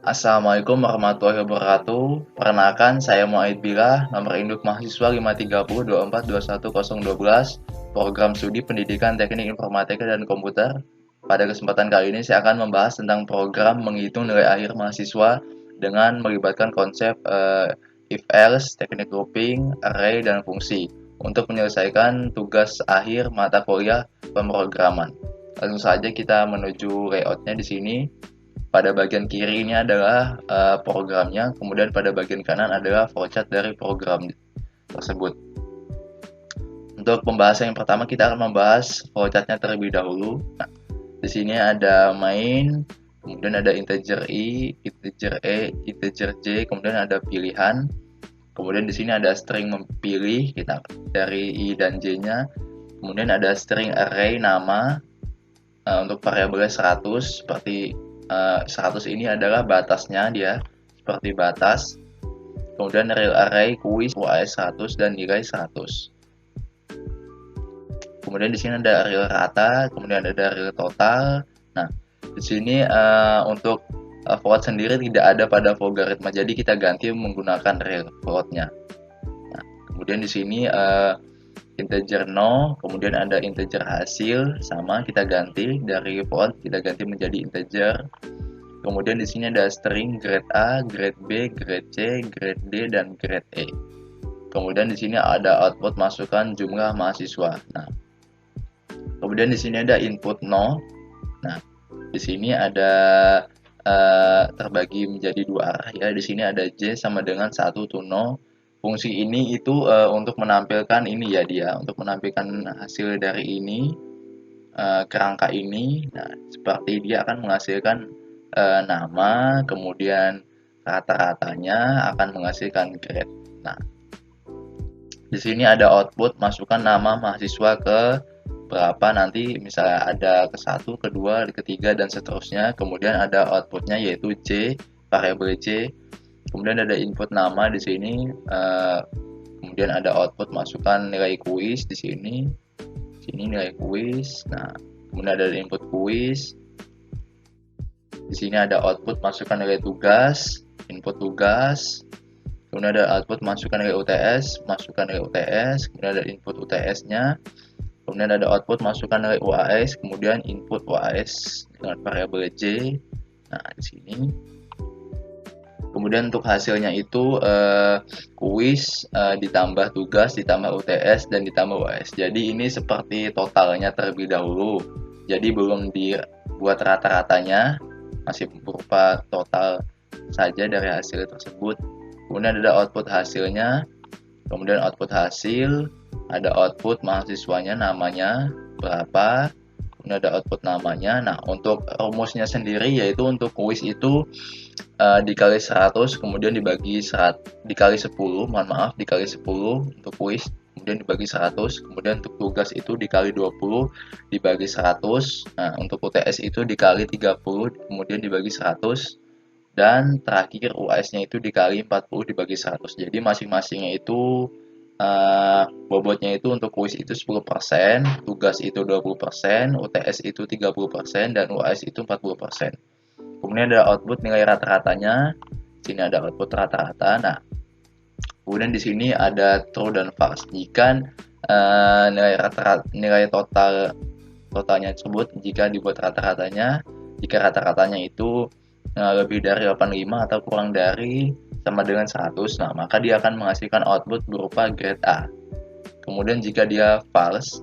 Assalamualaikum warahmatullahi wabarakatuh. Perkenalkan, saya Muaid Billah, nomor induk mahasiswa 53024210012, program studi pendidikan teknik informatika dan komputer. Pada kesempatan kali ini saya akan membahas tentang program menghitung nilai akhir mahasiswa dengan melibatkan konsep if else, teknik grouping, array, dan fungsi untuk menyelesaikan tugas akhir mata kuliah pemrograman. Langsung saja kita menuju layoutnya di sini. Pada bagian kiri ini adalah programnya, kemudian pada bagian kanan adalah flowchart dari program tersebut. Untuk pembahasan yang pertama kita akan membahas flowchartnya terlebih dahulu. Nah, di sini ada main, kemudian ada integer i, integer e, integer j, kemudian ada pilihan. Kemudian di sini ada string memilih kita dari i dan j-nya. Kemudian ada string array nama untuk variabelnya 100 seperti 100 ini adalah batasnya dia seperti batas. Kemudian real array, kuis, UAS 100 dan nilai 100. Kemudian di sini ada real rata, kemudian ada real total. Nah, di sini untuk float sendiri tidak ada pada logaritma, jadi kita ganti menggunakan real floatnya. Nah, kemudian di sini integer 0, kemudian ada integer hasil, sama kita ganti dari float kita ganti menjadi integer. Kemudian di sini ada string grade A, grade B, grade C, grade D, dan grade E. Kemudian di sini ada output masukan jumlah mahasiswa. Nah, kemudian di sini ada input 0. Nah, di sini ada terbagi menjadi dua arah ya. Di sini ada J sama dengan 1 to 0. Fungsi ini itu untuk menampilkan ini ya dia, untuk menampilkan hasil dari ini kerangka ini. Nah, seperti dia akan menghasilkan nama, kemudian rata-ratanya akan menghasilkan grade. Nah, di sini ada output masukkan nama mahasiswa ke berapa nanti, misalnya ada ke 1, kedua, ketiga, dan seterusnya. Kemudian ada outputnya yaitu J, variabel J. Kemudian ada input nama di sini. Kemudian ada output masukkan nilai kuis di sini. Sini nilai kuis. Nah, kemudian ada input kuis. Di sini ada output masukkan nilai tugas, input tugas. Kemudian ada output masukkan nilai UTS, masukkan nilai UTS. Kemudian ada input UTS-nya. Kemudian ada output masukkan nilai UAS, kemudian input UAS dengan variabel J. Nah, di sini. Kemudian untuk hasilnya itu kuis ditambah tugas ditambah UTS dan ditambah UAS. Jadi ini seperti totalnya terlebih dahulu. Jadi belum dibuat rata-ratanya, masih berupa total saja dari hasil tersebut. Kemudian ada output hasilnya, kemudian output hasil, ada output mahasiswanya namanya berapa, kemudian ada output namanya. Nah, untuk rumusnya sendiri yaitu untuk kuis itu dikali 100 kemudian dibagi 100, dikali 10, mohon maaf, dikali 10 untuk kuis, kemudian dibagi 100, kemudian untuk tugas itu dikali 20 dibagi 100. Nah, untuk UTS itu dikali 30 kemudian dibagi 100, dan terakhir UAS-nya itu dikali 40 dibagi 100. Jadi masing-masingnya itu bobotnya itu untuk kuis itu 10%, tugas itu 20%, UTS itu 30%, dan UAS itu 40%. Kemudian ada output nilai rata-ratanya. Sini ada output rata-rata. Nah, kemudian di sini ada true dan false. Jika nilai totalnya tersebut jika dibuat rata-ratanya, jika rata-ratanya itu lebih dari 85 atau kurang dari sama dengan 100, nah maka dia akan menghasilkan output berupa grade A. Kemudian jika dia false,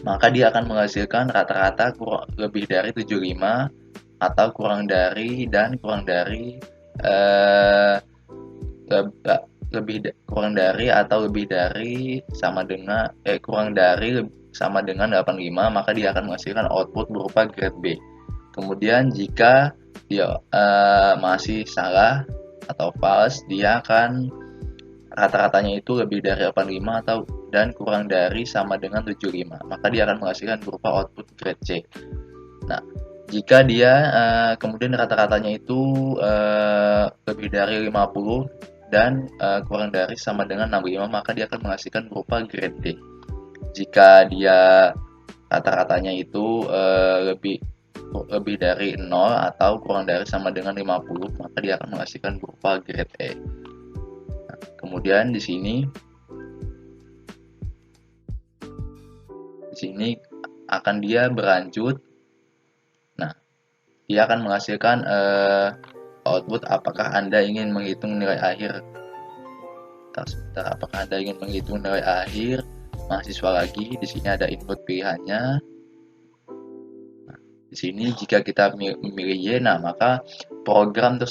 maka dia akan menghasilkan rata-rata lebih dari 75 atau kurang dari sama dengan 85, maka dia akan menghasilkan output berupa grade B. Kemudian jika dia masih salah atau false, dia akan rata-ratanya itu lebih dari 85 dan kurang dari sama dengan 75, maka dia akan menghasilkan berupa output grade C. Nah, jika dia kemudian rata-ratanya itu lebih dari 50 dan kurang dari sama dengan 65, maka dia akan menghasilkan berupa grade D. Jika dia rata-ratanya itu lebih lebih dari 0 atau kurang dari sama dengan 50, maka dia akan menghasilkan berupa grade E. Nah, kemudian di sini akan dia berlanjut. Nah, dia akan menghasilkan output apakah Anda ingin menghitung nilai akhir. Sebentar, apakah Anda ingin menghitung nilai akhir mahasiswa lagi? Di sini ada input pilihannya. Nah, di sini jika kita memilih Y, nah maka program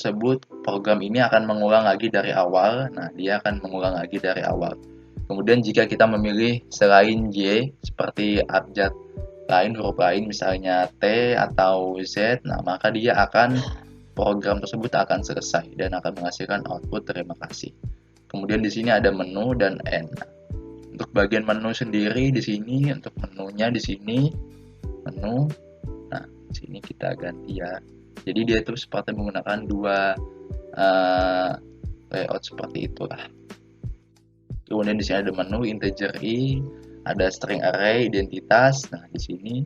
ini akan mengulang lagi dari awal. Nah, dia akan mengulang lagi dari awal. Kemudian jika kita memilih selain Y, seperti abjad lain, huruf lain, misalnya T atau Z, nah maka program tersebut akan selesai dan akan menghasilkan output terima kasih. Kemudian di sini ada menu dan N. Untuk bagian menu sendiri di sini, untuk menunya di sini menu. Nah, di sini kita ganti ya. Jadi dia itu seperti menggunakan dua layout seperti itulah. Kemudian di sini ada menu integer i, ada string array, identitas. Nah, di sini.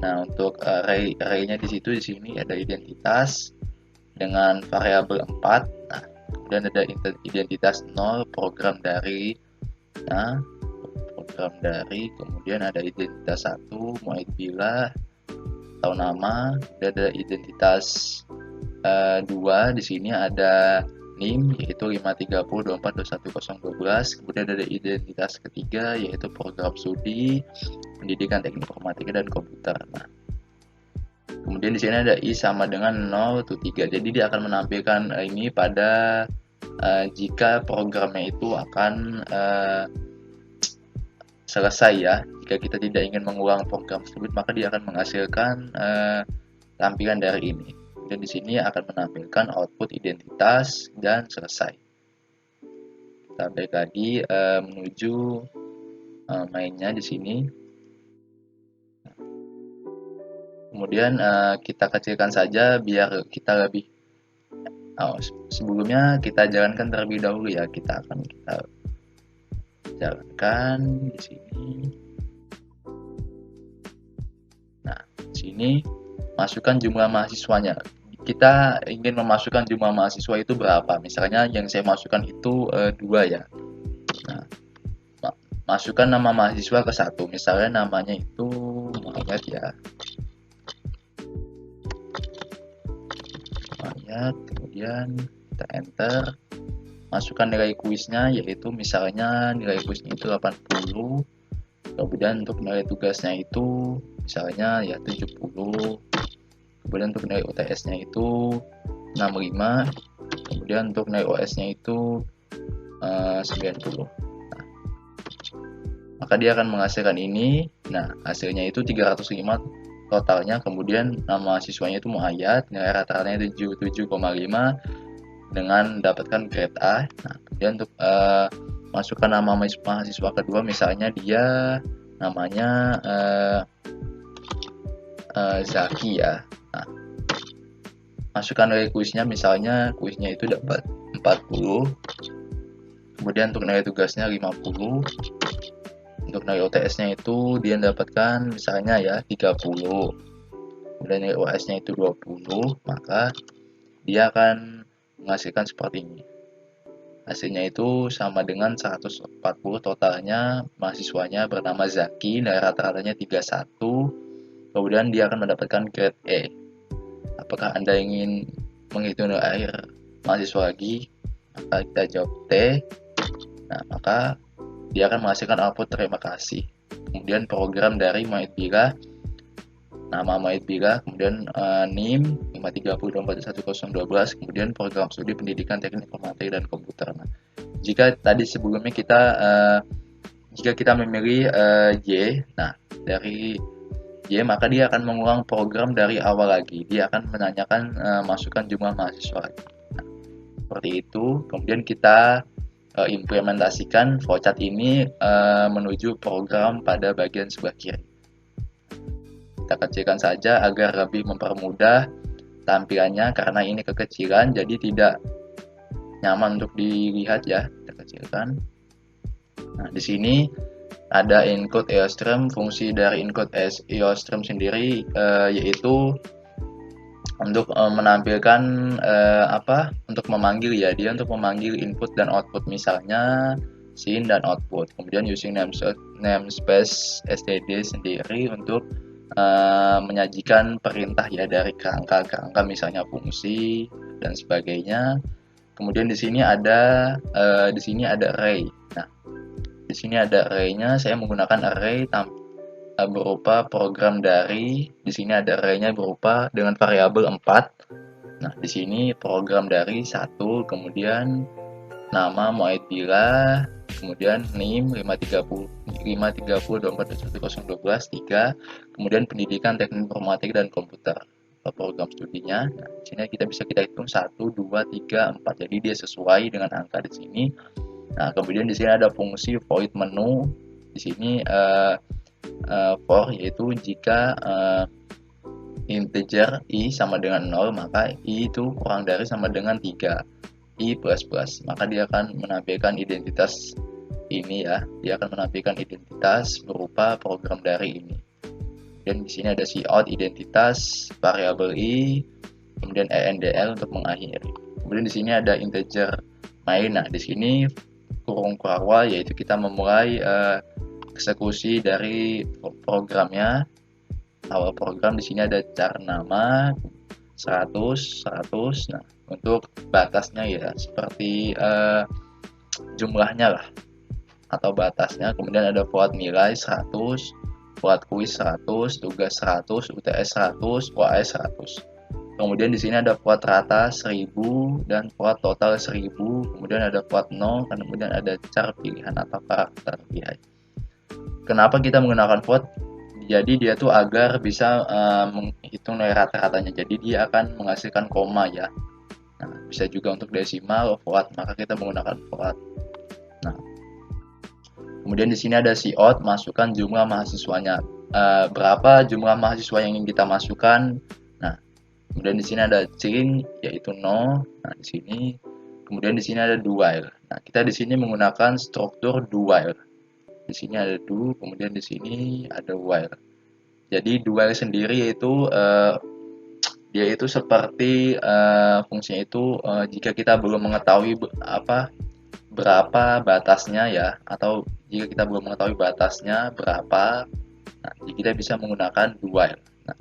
Nah, untuk array-nya di sini ada identitas dengan variabel 4. Nah, kemudian ada identitas 0, program dari. Nah, program dari, kemudian ada identitas 1, muid bila atau nama, kemudian ada identitas 2, di sini ada NIM yaitu 53024211012, kemudian ada identitas ketiga yaitu program studi pendidikan teknik informatika dan komputer. Nah, kemudian di sini ada i sama dengan 0 to 3. Jadi dia akan menampilkan ini pada jika programnya itu akan selesai ya. Jika kita tidak ingin mengulang program tersebut, maka dia akan menghasilkan tampilan dari ini. Dan di sini akan menampilkan output identitas dan selesai. Kita balik lagi menuju mainnya di sini. Kemudian kita kecilkan saja biar kita lebih. Sebelumnya kita jalankan terlebih dahulu ya. Kita jalankan di sini. Nah, di sini masukkan jumlah mahasiswanya. Kita ingin memasukkan jumlah mahasiswa itu berapa? Misalnya yang saya masukkan itu 2 ya. Nah, masukkan nama mahasiswa ke 1. Misalnya namanya itu Muhammad ya. Muhammad, kemudian kita enter. Masukkan nilai kuisnya yaitu misalnya nilai kuisnya itu 80. Kemudian untuk nilai tugasnya itu misalnya ya 70. Kemudian untuk nilai UTS-nya itu 65. Kemudian untuk nilai OS-nya itu 90. Nah, maka dia akan menghasilkan ini. Nah, hasilnya itu 305 totalnya. Kemudian nama siswanya itu Muhayyad, nilai rata-ratanya itu 77,5 dengan mendapatkan grade A. Nah, kemudian untuk masukkan nama mahasiswa kedua, misalnya dia namanya Zaki ya. Nah, masukkan nilai kuisnya, misalnya kuisnya itu dapat 40. Kemudian untuk nilai tugasnya 50. Untuk nilai UTS-nya itu dia mendapatkan misalnya ya 30. Kemudian nilai OS-nya itu 20, maka dia akan menghasilkan seperti ini. Hasilnya itu sama dengan 140 totalnya mahasiswanya bernama Zaki, nilai rata-ratanya 31. Kemudian dia akan mendapatkan grade E. Apakah Anda ingin menghitung nilai akhir mahasiswa lagi? Maka kita jawab T. Nah, maka dia akan menghasilkan output terima kasih. Kemudian program dari muid bila, nama muid bila, kemudian NIM 53024211012, kemudian program studi pendidikan teknik informatika dan komputer. Nah, jika tadi sebelumnya jika kita memilih Y, nah dari Y maka dia akan mengulang program dari awal lagi. Dia akan menanyakan masukkan jumlah mahasiswa. Nah, seperti itu. Kemudian kita implementasikan flowchart ini menuju program pada bagian sebelah kiri. Kita kecilkan saja agar lebih mempermudah tampilannya, karena ini kekecilan jadi tidak nyaman untuk dilihat ya. Kita kecilkan. Nah, di sini ada include EOStream. Fungsi dari include EOStream sendiri yaitu untuk menampilkan untuk memanggil ya, dia untuk memanggil input dan output, misalnya scene dan output. Kemudian using namespace std sendiri untuk menyajikan perintah ya dari kerangka misalnya fungsi dan sebagainya. Kemudian di sini ada array. Nah, di sini ada array-nya. Saya menggunakan array berupa program dari, di sini ada array-nya berupa dengan variabel 4. Nah, di sini program dari 1, kemudian nama Muaid Bila, kemudian NIM 530 3, kemudian pendidikan teknik informatik dan komputer program studinya. Nah, di sini kita hitung 1, 2, 3, 4. Jadi dia sesuai dengan angka di sini. Nah, kemudian di sini ada fungsi void menu. Di sini for, yaitu jika integer i sama dengan 0, maka i itu kurang dari sama dengan 3, i plus plus, maka dia akan menampilkan identitas ini ya, dia akan menampilkan identitas berupa program dari ini. Dan di sini ada cout identitas variabel i, kemudian endl untuk mengakhiri. Kemudian di sini ada integer main. Nah, di sini kurung awal, yaitu kita memulai eksekusi dari programnya. Awal program di sini ada char nama 100. Nah, untuk batasnya ya seperti jumlahnya lah atau batasnya. Kemudian ada float nilai 100, float kuis 100, tugas 100, UTS 100, UAS 100. Kemudian di sini ada float rata 1000 dan float total 1000. Kemudian ada float 0, kemudian ada char pilihan atau karakter pilihan. Kenapa kita menggunakan float? Jadi dia tuh agar bisa menghitung nilai rata-ratanya. Jadi dia akan menghasilkan koma ya. Nah, bisa juga untuk desimal, float, maka kita menggunakan float. Nah, kemudian di sini ada cout, masukkan jumlah mahasiswanya. Berapa jumlah mahasiswa yang ingin kita masukkan? Nah, kemudian di sini ada string yaitu no. Nah, di sini kemudian di sini ada do while. Nah, kita di sini menggunakan struktur do while. Di sini ada do, kemudian di sini ada while. Jadi do while sendiri yaitu dia itu seperti fungsinya itu jika kita belum mengetahui berapa batasnya ya, atau jika kita belum mengetahui batasnya berapa, nah, kita bisa menggunakan do while. Nah,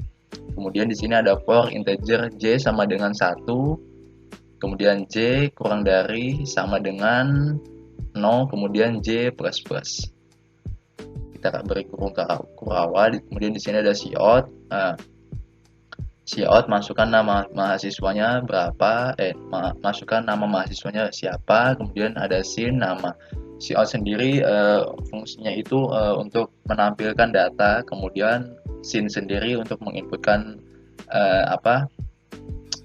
kemudian di sini ada for integer j sama dengan 1, kemudian j kurang dari sama dengan 0, kemudian j plus plus. Kita akan beri kurung kurawa. Kemudian di sini ada cout. Cout masukkan nama mahasiswanya berapa, masukkan nama mahasiswanya siapa, kemudian ada sin nama. Cout sendiri fungsinya itu untuk menampilkan data, kemudian sin sendiri untuk menginputkan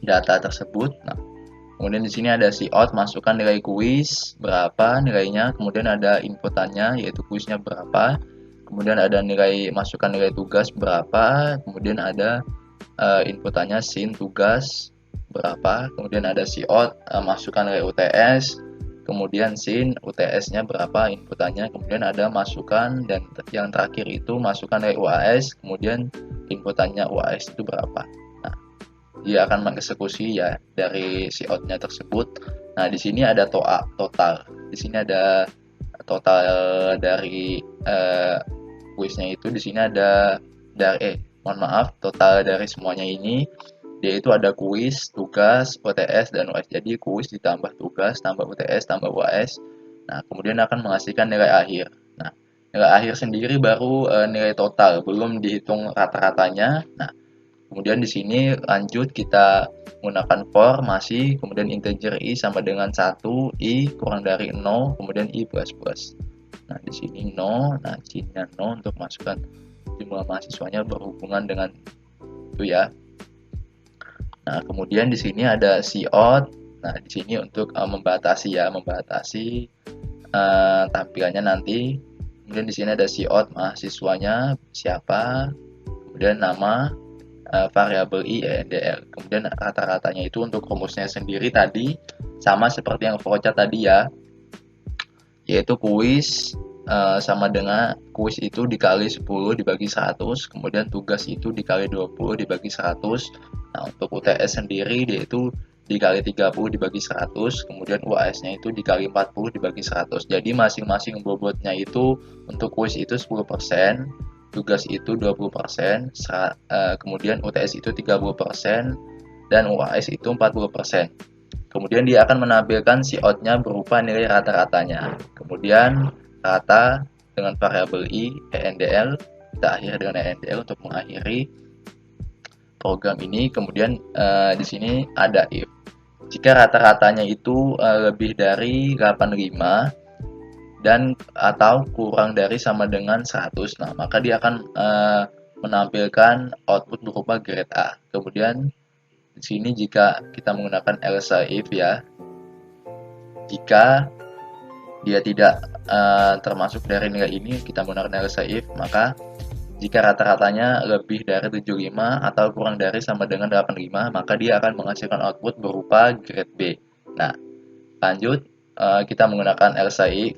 data tersebut. Nah, kemudian di sini ada cout, masukkan nilai kuis berapa nilainya, kemudian ada inputannya yaitu kuisnya berapa, kemudian ada masukkan nilai tugas berapa, kemudian ada inputannya sin tugas berapa, kemudian ada cout, masukkan nilai UTS, kemudian sin UTS-nya berapa inputannya, kemudian ada masukkan, dan yang terakhir itu masukkan nilai UAS, kemudian inputannya UAS itu berapa. Nah, dia akan mengeksekusi ya dari cout-nya tersebut. Nah, di sini ada total. Di sini ada total dari kuisnya itu. Di sini ada total dari semuanya ini, dia itu ada kuis, tugas, UTS, dan UAS. Jadi kuis ditambah tugas, tambah UTS, tambah UAS. Nah, kemudian akan menghasilkan nilai akhir. Nah, nilai akhir sendiri baru nilai total, belum dihitung rata-ratanya. Nah, kemudian di sini lanjut kita menggunakan for masih, kemudian integer i sama dengan 1, i kurang dari 0, kemudian i plus plus. Nah, di sini no, nah cinnya no untuk masukkan jumlah mahasiswanya berhubungan dengan itu ya. Nah, kemudian di sini ada cout. Nah, di sini untuk membatasi tampilannya nanti. Kemudian di sini ada cout mahasiswanya siapa, kemudian nama, variabel i, endl. Kemudian rata-ratanya itu untuk rumusnya sendiri tadi sama seperti yang flowchart tadi ya, yaitu kuis sama dengan kuis itu dikali 10 dibagi 100, kemudian tugas itu dikali 20 dibagi 100. Nah, untuk UTS sendiri dia itu dikali 30 dibagi 100, kemudian UAS-nya itu dikali 40 dibagi 100. Jadi masing-masing bobotnya itu untuk kuis itu 10%, tugas itu 20%, kemudian UTS itu 30%, dan UAS itu 40%. Kemudian dia akan menampilkan si out-nya berupa nilai rata-ratanya. Kemudian rata dengan variabel i, ENDL, kita akhiri dengan ENDL untuk mengakhiri program ini. Kemudian di sini ada if. Jika rata-ratanya itu lebih dari 85 dan atau kurang dari sama dengan 100, nah maka dia akan menampilkan output berupa grade A. Kemudian di sini jika kita menggunakan else if ya, jika dia tidak termasuk dari nilai ini, kita menggunakan else if, maka jika rata-ratanya lebih dari 75 atau kurang dari sama dengan 85, maka dia akan menghasilkan output berupa grade B. Nah, lanjut kita menggunakan else if.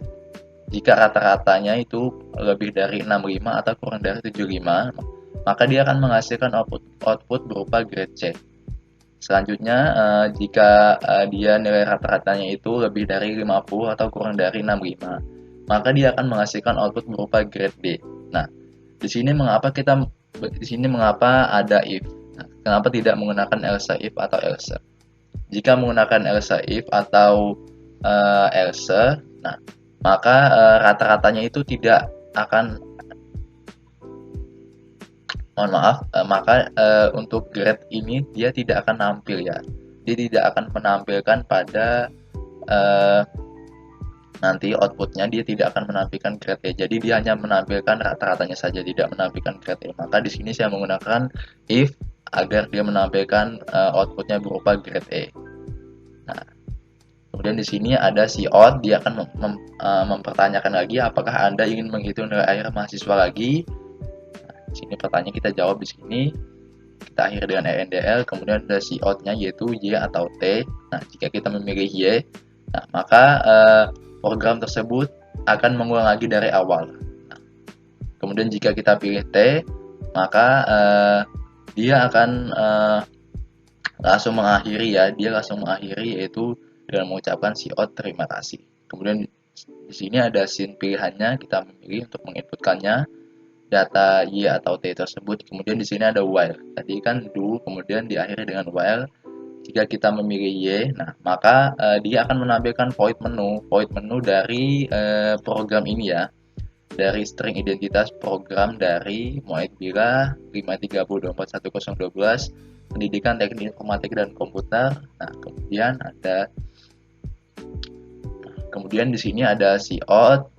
Jika rata-ratanya itu lebih dari 65 atau kurang dari 75, maka dia akan menghasilkan output berupa grade C. Selanjutnya, jika dia nilai rata-ratanya itu lebih dari 50 atau kurang dari 65, maka dia akan menghasilkan output berupa grade D. Nah, di sini mengapa ada if? Nah, kenapa tidak menggunakan else if atau else? Jika menggunakan else if atau else, nah maka rata-ratanya itu tidak akan, mohon maaf, maka untuk grade ini dia tidak akan nampil ya. Dia tidak akan menampilkan pada nanti outputnya, dia tidak akan menampilkan grade E. Jadi dia hanya menampilkan rata-ratanya saja, tidak menampilkan grade E. Maka di sini saya menggunakan if agar dia menampilkan outputnya berupa grade E. Nah, kemudian di sini ada si out, dia akan mempertanyakan lagi apakah Anda ingin menghitung nilai akhir mahasiswa lagi. Nah, di sini pertanyaan kita jawab di sini. Kita akhiri dengan ENDL, kemudian ada si out-nya yaitu Y atau T. Nah, jika kita memilih Y, nah maka program tersebut akan mengulang lagi dari awal. Nah, kemudian jika kita pilih T, maka dia akan langsung mengakhiri ya, yaitu dengan mengucapkan si out terima kasih. Kemudian di sini ada scene pilihannya, kita memilih untuk menginputkannya data Y atau T tersebut. Kemudian di sini ada while. Tadi kan do, kemudian diakhiri dengan while. Jika kita memilih Y, nah maka dia akan menampilkan void menu dari program ini ya. Dari string identitas program dari Muhammad Bila 530241012 Pendidikan Teknik Informatika dan Komputer. Nah, kemudian di sini ada si out,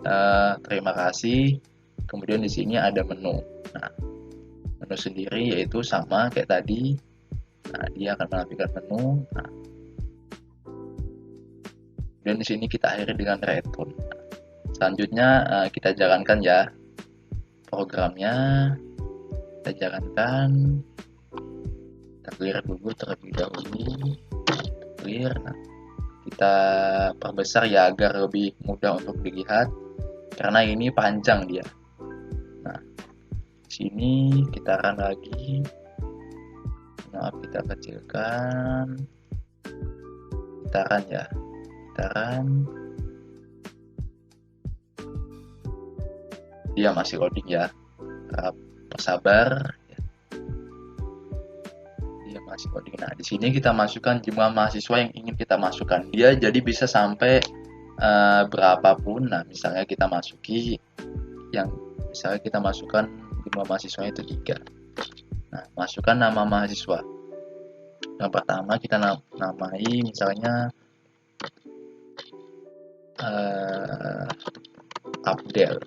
terima kasih. Kemudian di sini ada menu. Nah, menu sendiri yaitu sama kayak tadi. Nah, dia akan menampilkan menu. Nah, kemudian di sini kita akhiri dengan return. Nah, selanjutnya kita jalankan ya programnya. Kita jalankan. Kita clear dulu terlebih dahulu. Clear. Nah, kita perbesar ya agar lebih mudah untuk dilihat karena ini panjang dia. Nah, sini kita run lagi. Maaf, kita kecilkan. Kita run ya. Kita run. Dia masih loading ya. Bersabar. Dia masih loading. Nah, di sini kita masukkan jumlah mahasiswa yang ingin kita masukkan. Dia jadi bisa sampai berapapun. Nah, misalnya kita masukkan jumlah mahasiswanya itu 3. Nah, masukkan nama mahasiswa. Yang pertama kita namai misalnya Abdel.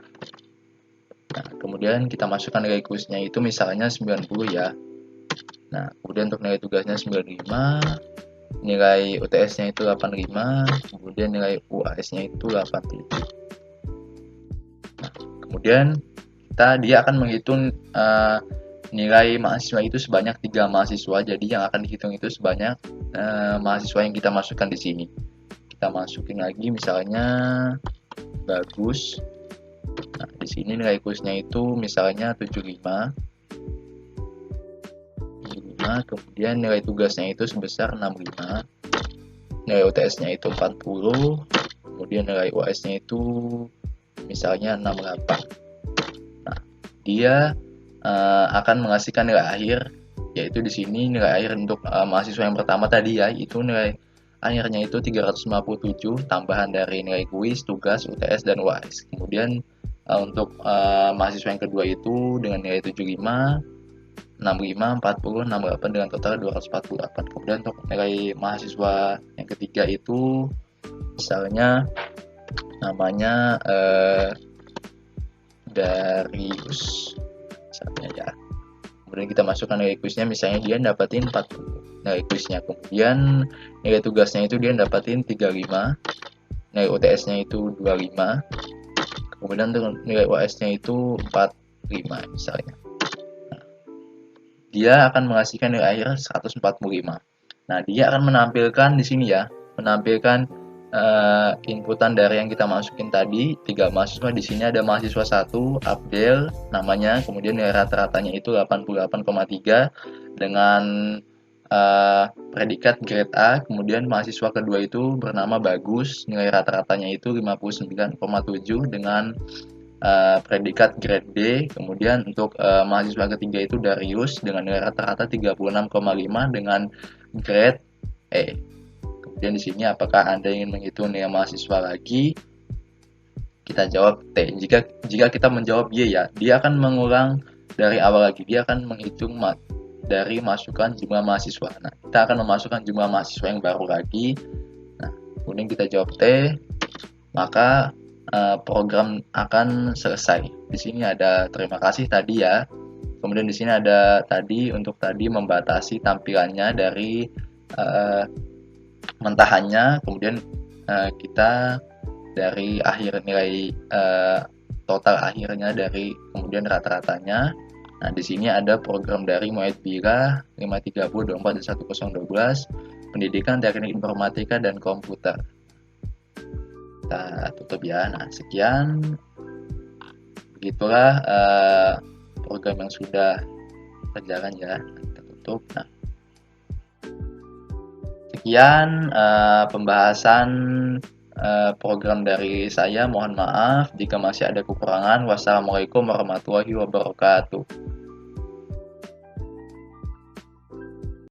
Nah, kemudian kita masukkan nilai kuisnya itu misalnya 90 ya. Nah, kemudian untuk nilai tugasnya 95, nilai UTS-nya itu 85, kemudian nilai UAS-nya itu 87. Nah, kemudian dia akan menghitung nilai mahasiswa itu sebanyak 3 mahasiswa. Jadi yang akan dihitung itu sebanyak mahasiswa yang kita masukkan di sini. Kita masukin lagi misalnya Bagus. Nah, di sini nilai kuisnya itu misalnya 75, kemudian nilai tugasnya itu sebesar 65, nilai UTS-nya itu 40, kemudian nilai UAS-nya itu misalnya 68. Nah, dia akan menghasilkan nilai akhir, yaitu di sini nilai akhir untuk mahasiswa yang pertama tadi ya, itu nilai akhirnya itu 357 tambahan dari nilai kuis, tugas, UTS, dan UAS. Kemudian untuk mahasiswa yang kedua itu dengan nilai 75, 65, 40, 68 dengan total 248. Kemudian untuk nilai mahasiswa yang ketiga itu misalnya namanya Darius misalnya ya. Kemudian kita masukkan nilai kuisnya, misalnya dia dapatin 40 nilai kuisnya. Kemudian nilai tugasnya itu dia dapatin 35, nilai UTS-nya itu 25, kemudian nilai UAS-nya itu 45 misalnya. Nah, dia akan menghasilkan nilai akhir 145. Nah, dia akan menampilkan di sini ya, menampilkan inputan dari yang kita masukin tadi, 3 mahasiswa. Di sini ada mahasiswa 1, Abdel namanya, kemudian nilai rata-ratanya itu 88,3 dengan predikat grade A. Kemudian mahasiswa kedua itu bernama Bagus, nilai rata-ratanya itu 59,7 dengan predikat grade D. Kemudian untuk mahasiswa ketiga itu Darius dengan nilai rata-rata 36,5 dengan grade E. Kemudian di sini apakah Anda ingin menghitung nilai mahasiswa lagi? Kita jawab T. Jika kita menjawab Y ya, dia akan mengulang dari awal lagi. Dia akan menghitung dari masukan jumlah mahasiswa. Nah, kita akan memasukkan jumlah mahasiswa yang baru lagi. Nah, kemudian kita jawab T, maka program akan selesai. Di sini ada terima kasih tadi ya. Kemudian di sini ada tadi untuk tadi membatasi tampilannya dari mentahannya. Kemudian kita dari akhir nilai total akhirnya dari kemudian rata-ratanya. Nah, di sini ada program dari Muhammad Bira 530241012 Pendidikan Teknik Informatika dan Komputer. Kita tutup ya. Nah, sekian. Begitulah program yang sudah berjalan ya. Kita tutup. Nah, sekian pembahasan program dari saya. Mohon maaf jika masih ada kekurangan. Wassalamualaikum warahmatullahi wabarakatuh.